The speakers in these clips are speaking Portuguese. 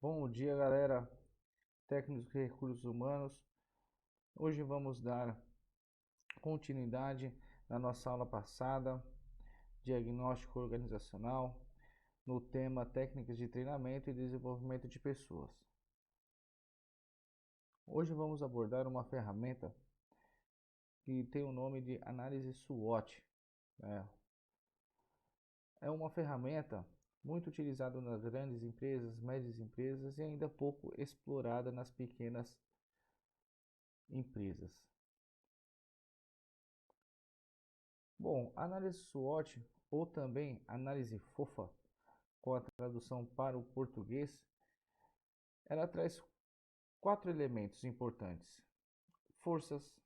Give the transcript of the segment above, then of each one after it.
Bom dia, galera, técnicos de recursos humanos. Hoje vamos dar continuidade na nossa aula passada, diagnóstico organizacional, no tema técnicas de treinamento e desenvolvimento de pessoas. Hoje vamos abordar uma ferramenta que tem o nome de análise SWOT. É uma ferramenta muito utilizada nas grandes empresas, médias empresas e ainda pouco explorada nas pequenas empresas. Bom, análise SWOT ou também análise FOFA, com a tradução para o português, ela traz 4 elementos importantes: forças,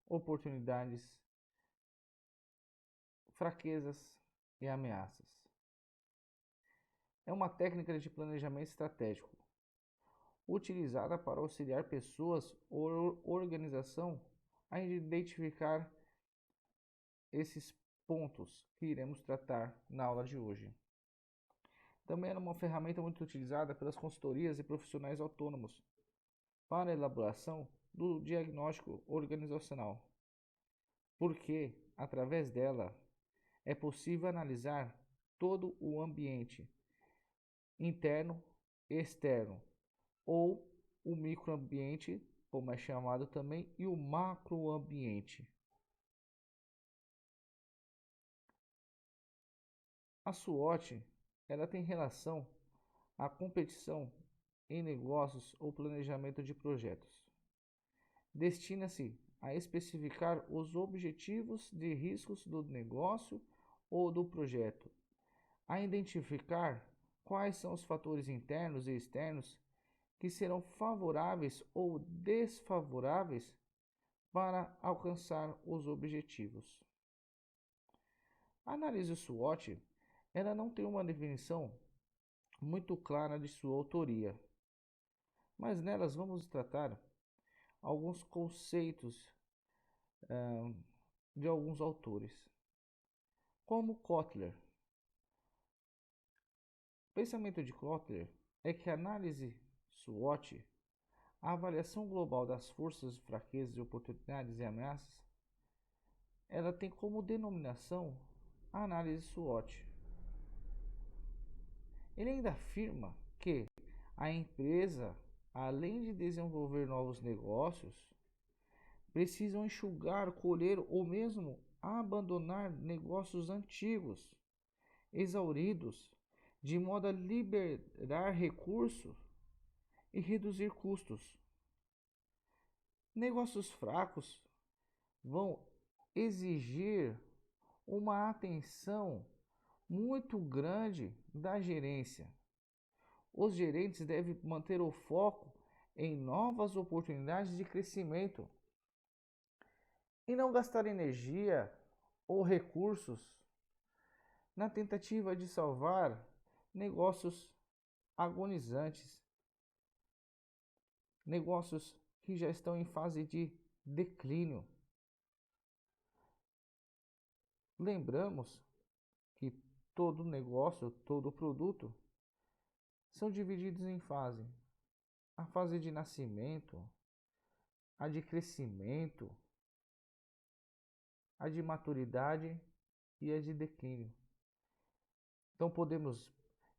oportunidades, fraquezas e ameaças. É uma técnica de planejamento estratégico utilizada para auxiliar pessoas ou organização a identificar esses pontos que iremos tratar na aula de hoje. Também é uma ferramenta muito utilizada pelas consultorias e profissionais autônomos para a elaboração do diagnóstico organizacional, porque, através dela, é possível analisar todo o ambiente interno e externo, ou o microambiente, como é chamado também, e o macroambiente. A SWOT, ela tem relação à competição em negócios ou planejamento de projetos. Destina-se a especificar os objetivos de riscos do negócio ou do projeto, a identificar quais são os fatores internos e externos que serão favoráveis ou desfavoráveis para alcançar os objetivos. A análise SWOT, ela não tem uma definição muito clara de sua autoria, mas nelas vamos tratar alguns conceitos de alguns autores, como Kotler. O pensamento de Kotler é que a análise SWOT, a avaliação global das forças, fraquezas, oportunidades e ameaças, ela tem como denominação a análise SWOT. Ele ainda afirma que a empresa, além de desenvolver novos negócios, precisam enxugar, colher ou mesmo abandonar negócios antigos, exauridos, de modo a liberar recursos e reduzir custos. Negócios fracos vão exigir uma atenção muito grande da gerência. Os gerentes devem manter o foco em novas oportunidades de crescimento e não gastar energia ou recursos na tentativa de salvar negócios agonizantes, negócios que já estão em fase de declínio. Lembramos que todo negócio, todo produto são divididos em fase. A fase de nascimento, a de crescimento, a de maturidade e a de declínio. Então podemos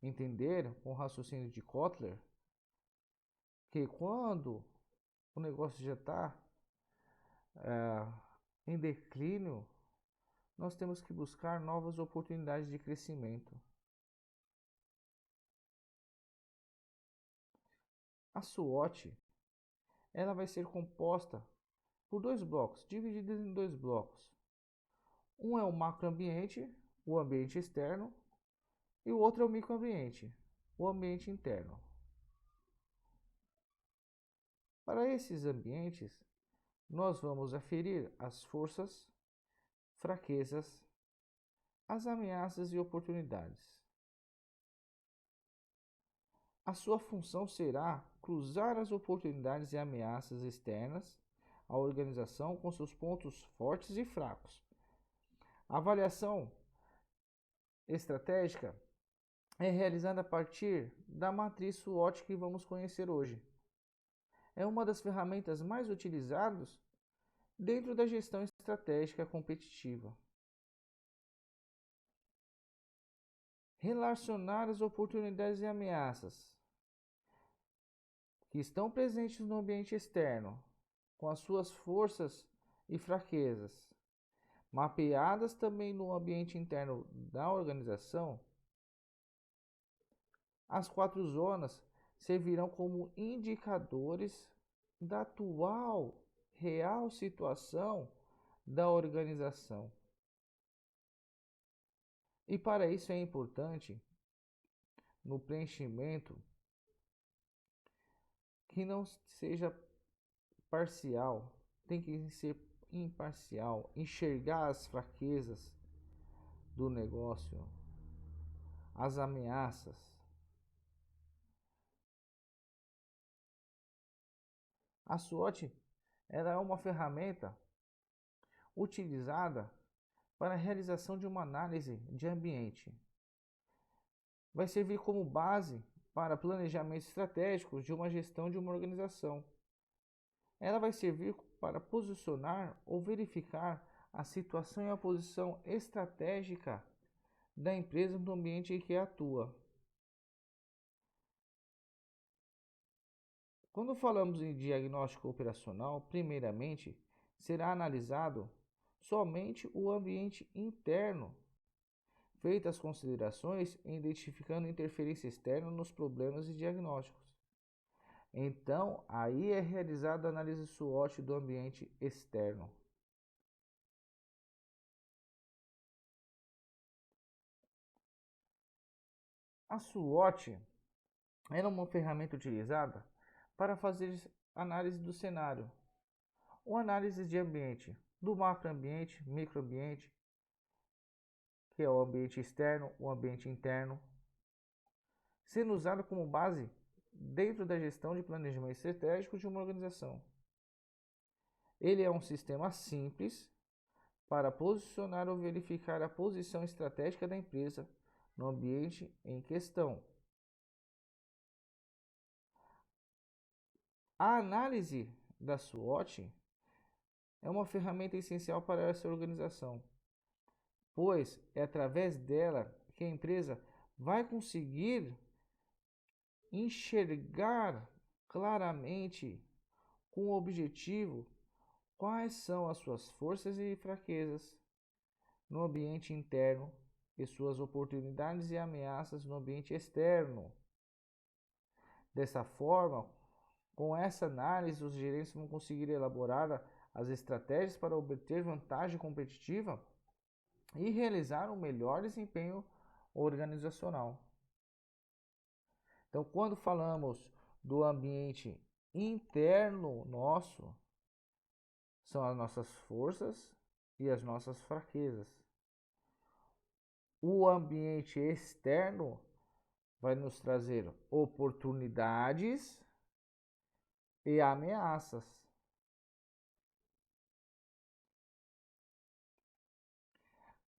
entender com o raciocínio de Kotler que quando o negócio já está em declínio, nós temos que buscar novas oportunidades de crescimento. A SWOT, ela vai ser composta por dois blocos, divididos em dois blocos. Um é o macroambiente, o ambiente externo, e o outro é o microambiente, o ambiente interno. Para esses ambientes, nós vamos aferir as forças, fraquezas, as ameaças e oportunidades. A sua função será cruzar as oportunidades e ameaças externas à organização com seus pontos fortes e fracos. A avaliação estratégica é realizada a partir da matriz SWOT que vamos conhecer hoje. É uma das ferramentas mais utilizadas dentro da gestão estratégica competitiva. Relacionar as oportunidades e ameaças que estão presentes no ambiente externo com as suas forças e fraquezas, mapeadas também no ambiente interno da organização. As 4 zonas servirão como indicadores da atual real situação da organização. E para isso é importante no preenchimento que não seja parcial, tem que ser imparcial, enxergar as fraquezas do negócio, as ameaças. A SWOT ela é uma ferramenta utilizada para a realização de uma análise de ambiente. Vai servir como base para planejamentos estratégicos de uma gestão de uma organização. Ela vai servir para posicionar ou verificar a situação e a posição estratégica da empresa no ambiente em que atua. Quando falamos em diagnóstico operacional, primeiramente será analisado somente o ambiente interno, feitas as considerações identificando interferência externa nos problemas e diagnósticos. Então, aí é realizada a análise SWOT do ambiente externo. A SWOT era uma ferramenta utilizada para fazer análise do cenário, ou análise de ambiente, do macroambiente, microambiente, que é o ambiente externo, o ambiente interno, sendo usado como base dentro da gestão de planejamento estratégico de uma organização. Ele é um sistema simples para posicionar ou verificar a posição estratégica da empresa no ambiente em questão. A análise da SWOT é uma ferramenta essencial para essa organização, pois é através dela que a empresa vai conseguir enxergar claramente, com o objetivo, quais são as suas forças e fraquezas no ambiente interno e suas oportunidades e ameaças no ambiente externo. Dessa forma, com essa análise, os gerentes vão conseguir elaborar as estratégias para obter vantagem competitiva e realizar um melhor desempenho organizacional. Então, quando falamos do ambiente interno nosso, são as nossas forças e as nossas fraquezas. O ambiente externo vai nos trazer oportunidades e ameaças.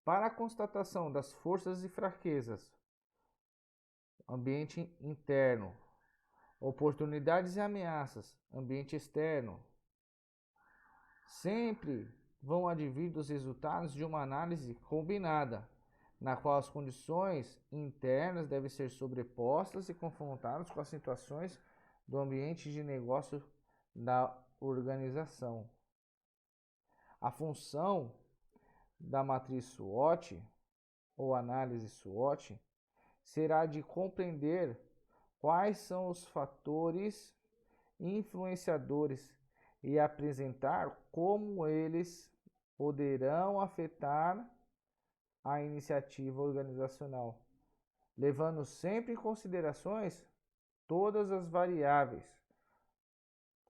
Para a constatação das forças e fraquezas, ambiente interno, oportunidades e ameaças, ambiente externo, sempre vão advir dos resultados de uma análise combinada, na qual as condições internas devem ser sobrepostas e confrontadas com as situações do ambiente de negócio da organização. A função da matriz SWOT ou análise SWOT será de compreender quais são os fatores influenciadores e apresentar como eles poderão afetar a iniciativa organizacional, levando sempre em considerações todas as variáveis,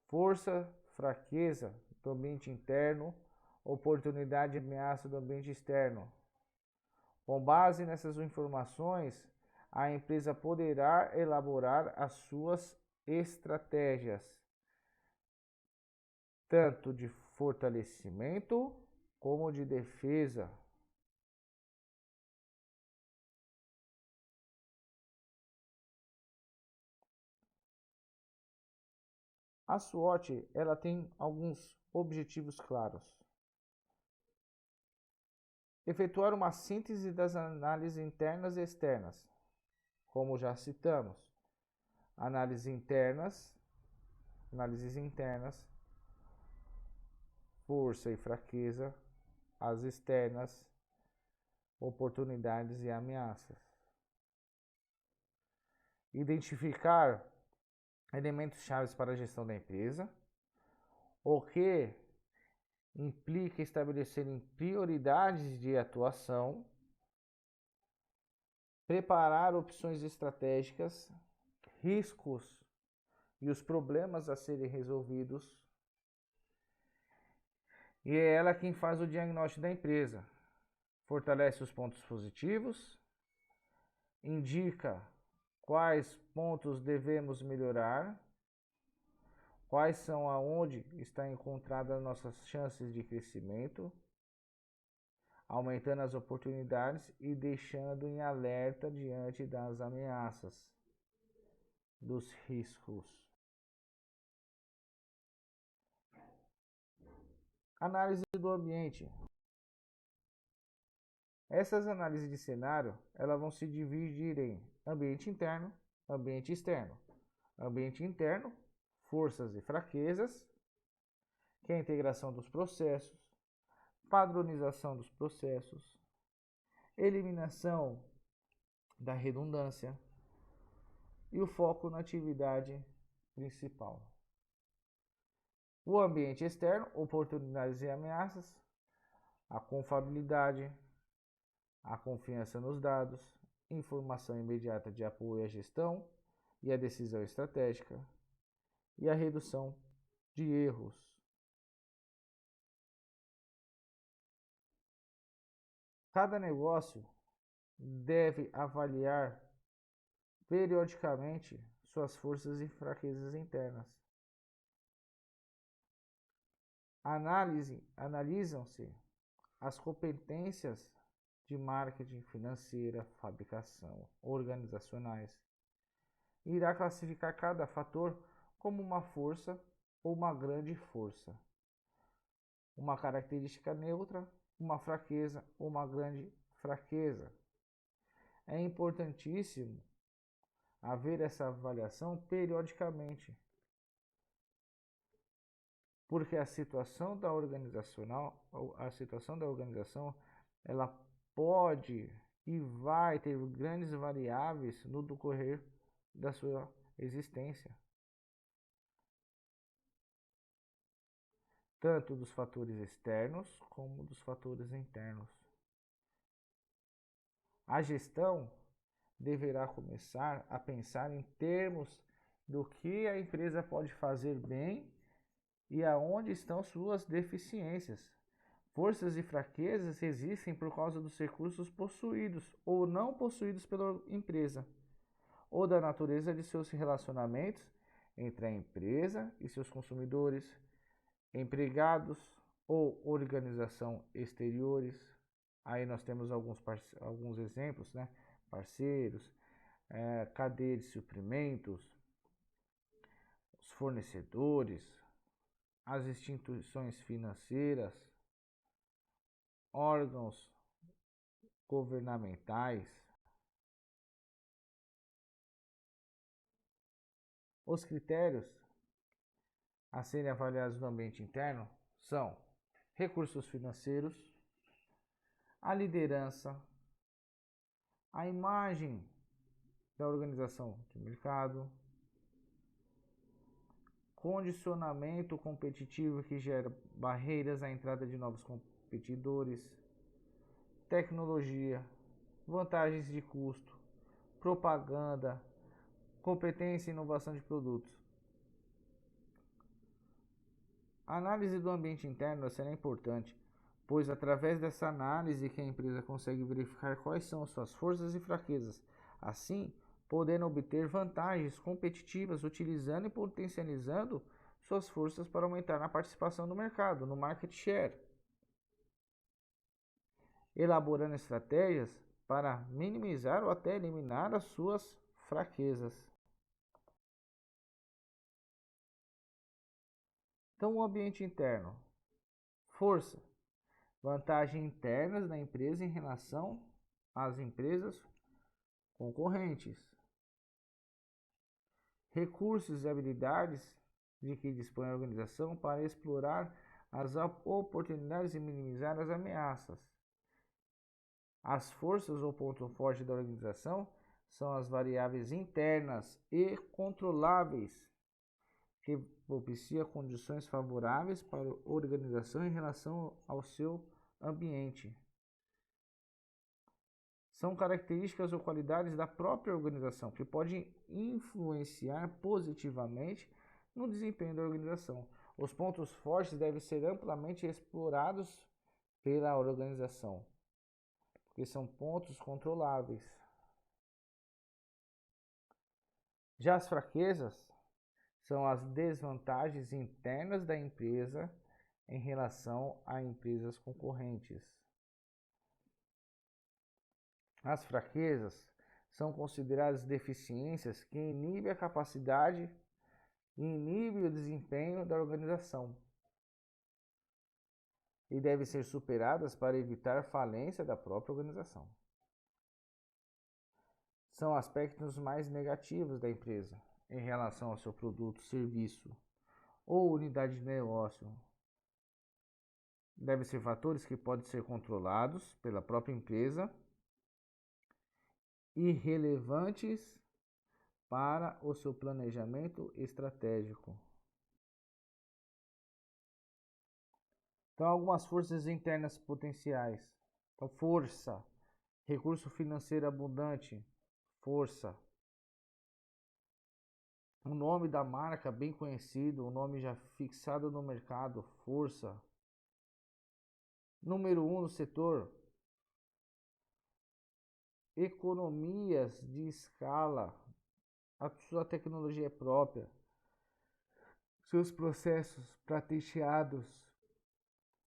força, fraqueza do ambiente interno, oportunidade e ameaça do ambiente externo. Com base nessas informações, a empresa poderá elaborar as suas estratégias, tanto de fortalecimento como de defesa. A SWOT, ela tem alguns objetivos claros. Efetuar uma síntese das análises internas e externas, como já citamos. Análises internas, força e fraqueza, as externas, oportunidades e ameaças. Identificar elementos chaves para a gestão da empresa, o que implica estabelecer prioridades de atuação, preparar opções estratégicas, riscos e os problemas a serem resolvidos. E é ela quem faz o diagnóstico da empresa. Fortalece os pontos positivos, indica quais pontos devemos melhorar, quais são aonde está encontradas nossas chances de crescimento, aumentando as oportunidades e deixando em alerta diante das ameaças, dos riscos. Análise do ambiente. Essas análises de cenário, elas vão se dividir em ambiente interno, ambiente externo. Ambiente interno, forças e fraquezas, que é a integração dos processos, padronização dos processos, eliminação da redundância e o foco na atividade principal. O ambiente externo, oportunidades e ameaças, a confiabilidade, a confiança nos dados, informação imediata de apoio à gestão e à decisão estratégica e a redução de erros. Cada negócio deve avaliar periodicamente suas forças e fraquezas internas. Analisam-se as competências de marketing, financeira, fabricação, organizacionais. Irá classificar cada fator como uma força ou uma grande força, uma característica neutra, uma fraqueza ou uma grande fraqueza. É importantíssimo haver essa avaliação periodicamente, porque a situação da organização, ela pode e vai ter grandes variáveis no decorrer da sua existência, tanto dos fatores externos como dos fatores internos. A gestão deverá começar a pensar em termos do que a empresa pode fazer bem e aonde estão suas deficiências. Forças e fraquezas existem por causa dos recursos possuídos ou não possuídos pela empresa, ou da natureza de seus relacionamentos entre a empresa e seus consumidores, empregados ou organização exteriores. Aí nós temos alguns exemplos, né? Parceiros, cadeia de suprimentos, os fornecedores, as instituições financeiras, órgãos governamentais. Os critérios a serem avaliados no ambiente interno são recursos financeiros, a liderança, a imagem da organização de mercado, condicionamento competitivo que gera barreiras à entrada de novos competidores, tecnologia, vantagens de custo, propaganda, competência e inovação de produtos. A análise do ambiente interno será importante, pois através dessa análise que a empresa consegue verificar quais são suas forças e fraquezas, assim podendo obter vantagens competitivas utilizando e potencializando suas forças para aumentar a participação no mercado, no market share, elaborando estratégias para minimizar ou até eliminar as suas fraquezas. Então, o ambiente interno. Força. Vantagens internas da empresa em relação às empresas concorrentes. Recursos e habilidades de que dispõe a organização para explorar as oportunidades e minimizar as ameaças. As forças ou ponto forte da organização são as variáveis internas e controláveis que propiciam condições favoráveis para a organização em relação ao seu ambiente. São características ou qualidades da própria organização que podem influenciar positivamente no desempenho da organização. Os pontos fortes devem ser amplamente explorados pela organização, porque são pontos controláveis. Já as fraquezas são as desvantagens internas da empresa em relação a empresas concorrentes. As fraquezas são consideradas deficiências que inibem a capacidade e inibem o desempenho da organização e devem ser superadas para evitar falência da própria organização. São aspectos mais negativos da empresa em relação ao seu produto, serviço ou unidade de negócio. Devem ser fatores que podem ser controlados pela própria empresa e relevantes para o seu planejamento estratégico. Então, algumas forças internas potenciais. Então, força, recurso financeiro abundante, força. O nome da marca bem conhecido, o nome já fixado no mercado, força. Número 1 no setor, economias de escala, a sua tecnologia própria, seus processos patenteados,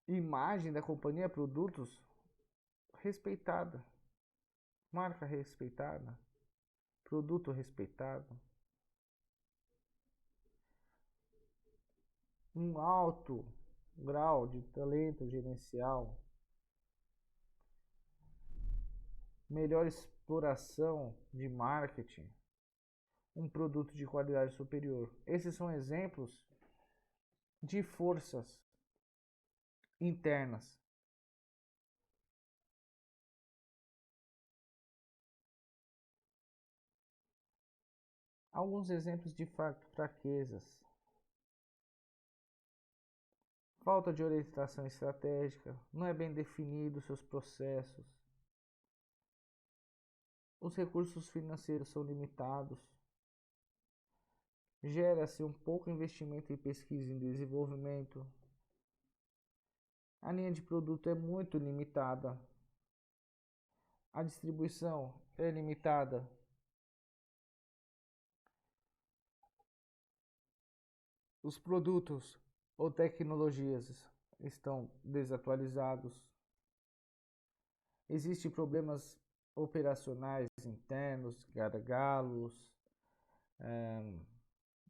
imagem da companhia, produtos respeitada, marca respeitada, produto respeitado, um alto grau de talento gerencial, melhor exploração de marketing, um produto de qualidade superior. Esses são exemplos de forças internas. Alguns exemplos de fraquezas: falta de orientação estratégica, não é bem definido seus processos, os recursos financeiros são limitados, gera-se um pouco investimento em pesquisa e desenvolvimento, a linha de produto é muito limitada, a distribuição é limitada, os produtos ou tecnologias estão desatualizados, existem problemas operacionais internos, gargalos,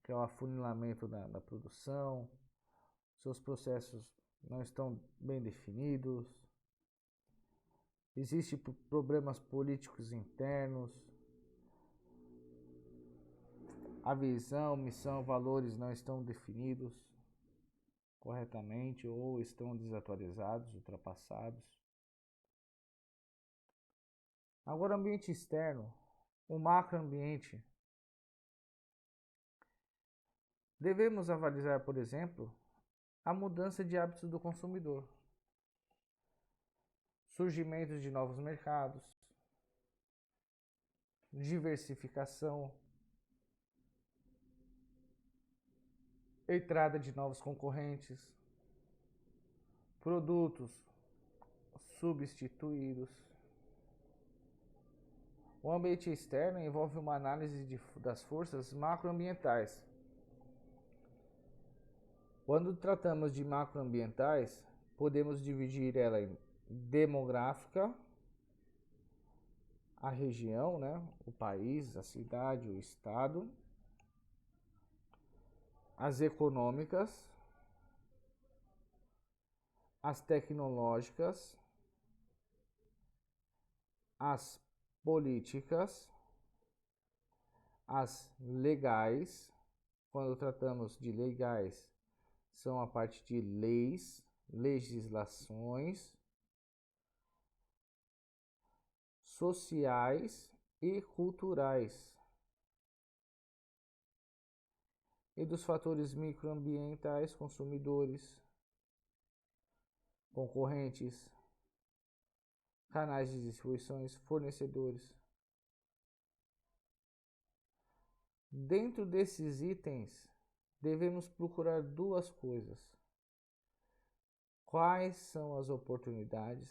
que é o afunilamento da produção, seus processos não estão bem definidos, existem problemas políticos internos, a visão, missão, valores não estão definidos corretamente ou estão desatualizados, ultrapassados. Agora, ambiente externo, o macroambiente. Devemos avaliar, por exemplo, a mudança de hábitos do consumidor, surgimento de novos mercados, diversificação, entrada de novos concorrentes, produtos substituídos. O ambiente externo envolve uma análise das forças macroambientais. Quando tratamos de macroambientais, podemos dividir ela em demográfica, a região, o país, a cidade, o estado, as econômicas, as tecnológicas, as políticas, as legais. Quando tratamos de legais, são a parte de leis, legislações, sociais e culturais, e dos fatores microambientais, consumidores, concorrentes, canais de distribuição, fornecedores. Dentro desses itens, devemos procurar duas coisas: quais são as oportunidades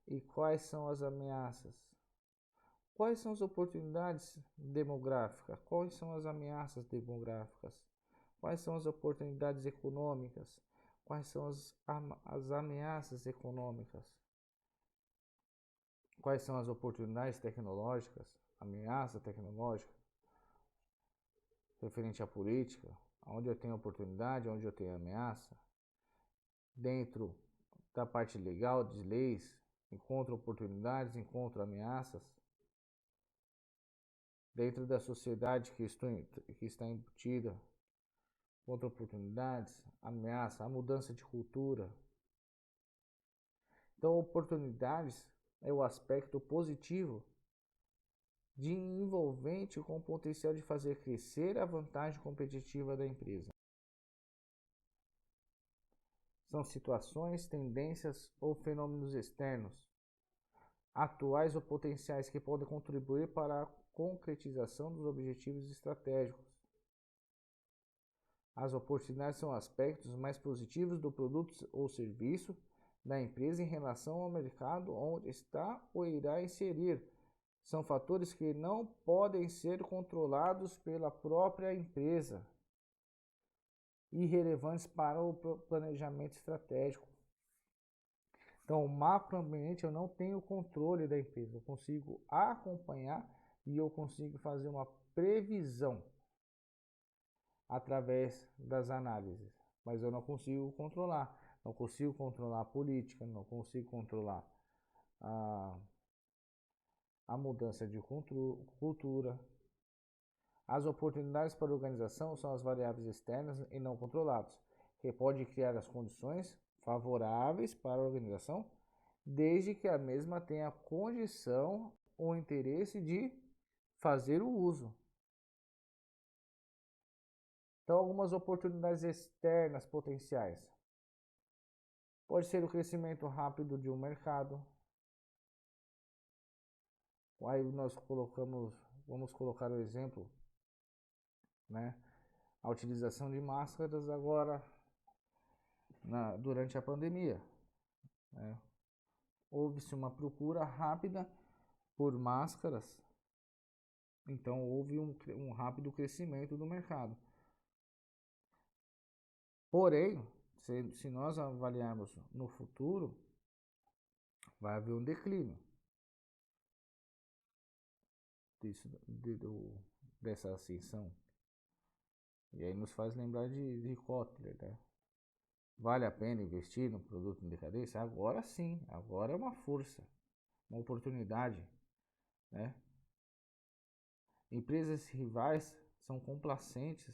e quais são as ameaças. Quais são as oportunidades demográficas? Quais são as ameaças demográficas? Quais são as oportunidades econômicas? Quais são as ameaças econômicas? Quais são as oportunidades tecnológicas? Ameaça tecnológica? Referente à política, onde eu tenho oportunidade, onde eu tenho ameaça. Dentro da parte legal de leis, encontro oportunidades, encontro ameaças. Dentro da sociedade que está embutida, encontro oportunidades, ameaça, a mudança de cultura. Então, oportunidades é o aspecto positivo de envolvente com o potencial de fazer crescer a vantagem competitiva da empresa. São situações, tendências ou fenômenos externos, atuais ou potenciais, que podem contribuir para a concretização dos objetivos estratégicos. As oportunidades são aspectos mais positivos do produto ou serviço da empresa em relação ao mercado onde está ou irá inserir. São fatores que não podem ser controlados pela própria empresa e relevantes para o planejamento estratégico. Então, o macroambiente, eu não tenho controle da empresa, eu consigo acompanhar e eu consigo fazer uma previsão através das análises, mas eu não consigo controlar. Não consigo controlar a política, não consigo controlar a mudança de cultura. As oportunidades para a organização são as variáveis externas e não controladas, que podem criar as condições favoráveis para a organização, desde que a mesma tenha condição ou interesse de fazer o uso. Então, algumas oportunidades externas potenciais. Pode ser o crescimento rápido de um mercado. Aí vamos colocar o exemplo, né? A utilização de máscaras agora durante a pandemia, né? Houve-se uma procura rápida por máscaras, então houve um rápido crescimento do mercado. Porém, se nós avaliarmos no futuro, vai haver um declínio dessa ascensão. E aí nos faz lembrar de Kotler, né? Vale a pena investir no produto em decadência? Agora sim, agora é uma força, uma oportunidade, né? Empresas rivais são complacentes.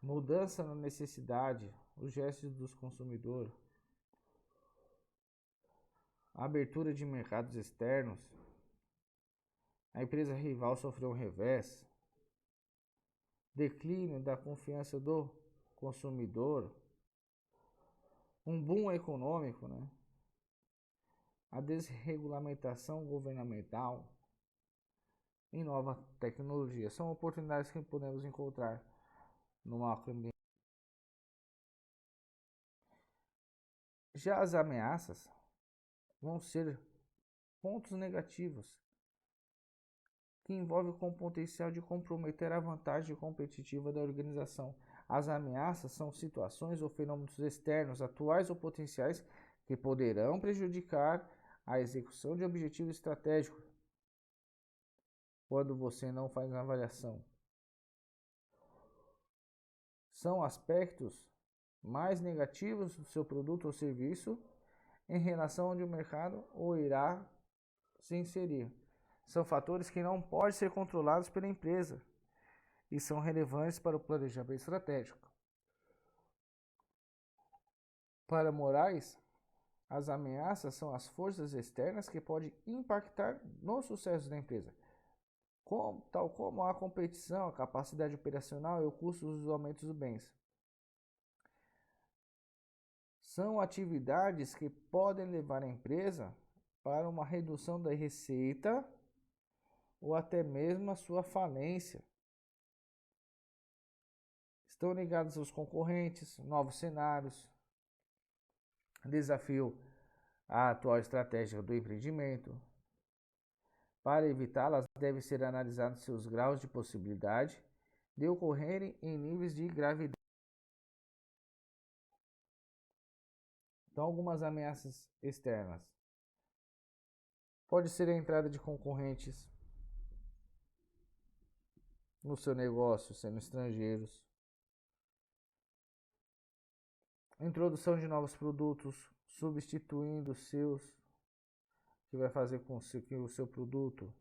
Mudança na necessidade, os gestos dos consumidores, abertura de mercados externos, a empresa rival sofreu um revés, declínio da confiança do consumidor, um boom econômico, né? A desregulamentação governamental e nova tecnologia são oportunidades que podemos encontrar no macroambiente. Já as ameaças vão ser pontos negativos que envolvem com o potencial de comprometer a vantagem competitiva da organização. As ameaças são situações ou fenômenos externos, atuais ou potenciais, que poderão prejudicar a execução de objetivos estratégicos quando você não faz uma avaliação. São aspectos mais negativos do seu produto ou serviço em relação onde o mercado ou irá se inserir. São fatores que não podem ser controlados pela empresa e são relevantes para o planejamento estratégico. Para Moraes, as ameaças são as forças externas que podem impactar no sucesso da empresa, tal como a competição, a capacidade operacional e o custo dos aumentos dos bens. São atividades que podem levar a empresa para uma redução da receita ou até mesmo a sua falência. Estão ligadas aos concorrentes, novos cenários, desafio à atual estratégia do empreendimento. Para evitá-las, deve ser analisados seus graus de possibilidade de ocorrerem em níveis de gravidade. Então, algumas ameaças externas. Pode ser a entrada de concorrentes no seu negócio, sendo estrangeiros. Introdução de novos produtos, substituindo os seus, que vai fazer com que o seu produto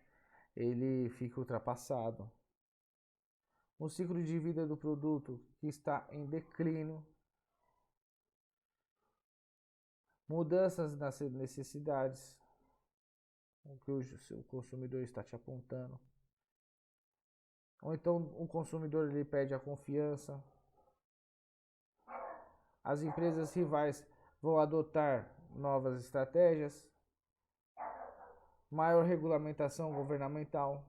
ele fique ultrapassado. O ciclo de vida do produto que está em declínio. Mudanças nas necessidades, o que o seu consumidor está te apontando. Ou então o consumidor ele pede a confiança. As empresas rivais vão adotar novas estratégias. Maior regulamentação governamental.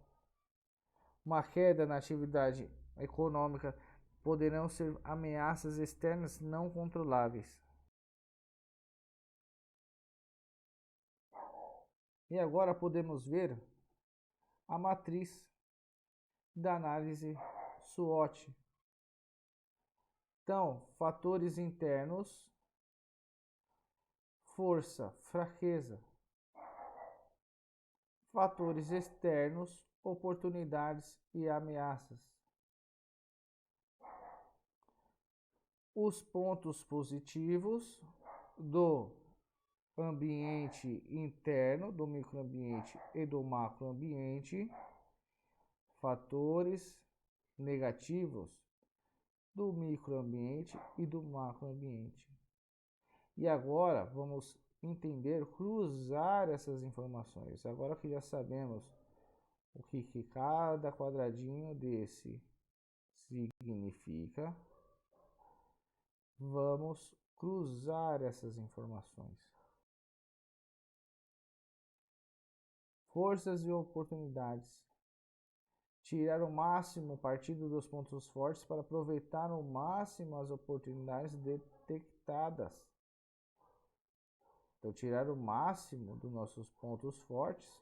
Uma queda na atividade econômica poderão ser ameaças externas não controláveis. E agora podemos ver a matriz da análise SWOT. Então, fatores internos, força, fraqueza. Fatores externos, oportunidades e ameaças. Os pontos positivos do ambiente interno, do microambiente e do macroambiente. Fatores negativos do microambiente e do macroambiente. E agora vamos entender, cruzar essas informações. Agora que já sabemos o que cada quadradinho desse significa, vamos cruzar essas informações. Forças e oportunidades. Tirar o máximo partido dos pontos fortes para aproveitar ao máximo as oportunidades detectadas. Então, tirar o máximo dos nossos pontos fortes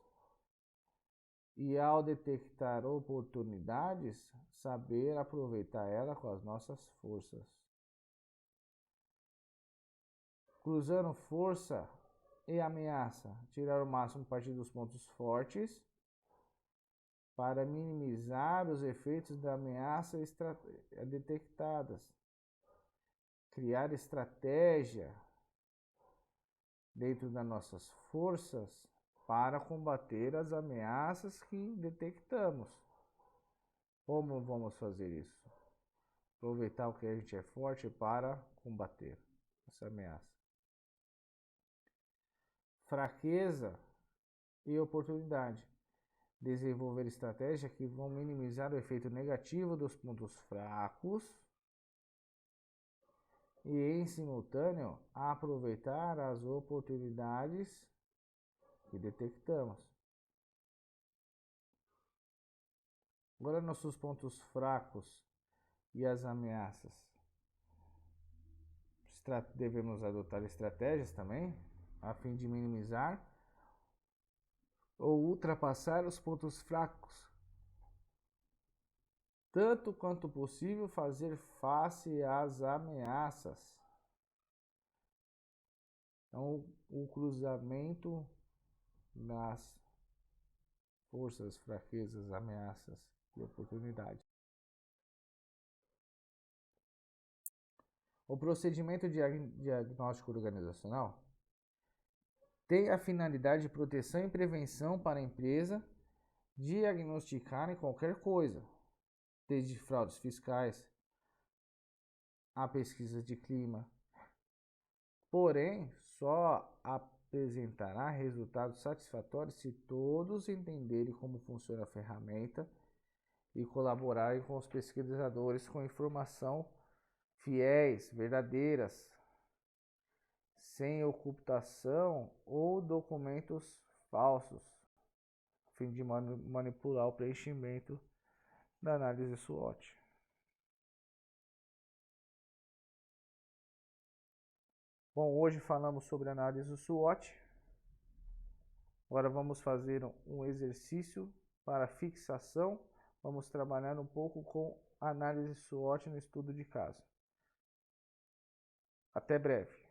e, ao detectar oportunidades, saber aproveitar ela com as nossas forças. Cruzando força e ameaça. Tirar o máximo partido dos pontos fortes para minimizar os efeitos da ameaça detectadas. Criar estratégia dentro das nossas forças para combater as ameaças que detectamos. Como vamos fazer isso? Aproveitar o que a gente é forte para combater essa ameaça. Fraqueza e oportunidade. Desenvolver estratégias que vão minimizar o efeito negativo dos pontos fracos e, em simultâneo, aproveitar as oportunidades que detectamos. Agora, nossos pontos fracos e as ameaças. Devemos adotar estratégias também, a fim de minimizar ou ultrapassar os pontos fracos. Tanto quanto possível, fazer face às ameaças. Então, o cruzamento das forças, fraquezas, ameaças e oportunidades. O procedimento diagnóstico organizacional tem a finalidade de proteção e prevenção para a empresa diagnosticarem qualquer coisa, desde fraudes fiscais a pesquisas de clima. Porém, só apresentará resultados satisfatórios se todos entenderem como funciona a ferramenta e colaborarem com os pesquisadores com informação fiéis, verdadeiras, sem ocultação ou documentos falsos, a fim de manipular o preenchimento da análise SWOT. Bom, hoje falamos sobre análise SWOT. Agora vamos fazer um exercício para fixação. Vamos trabalhar um pouco com análise SWOT no estudo de caso. Até breve.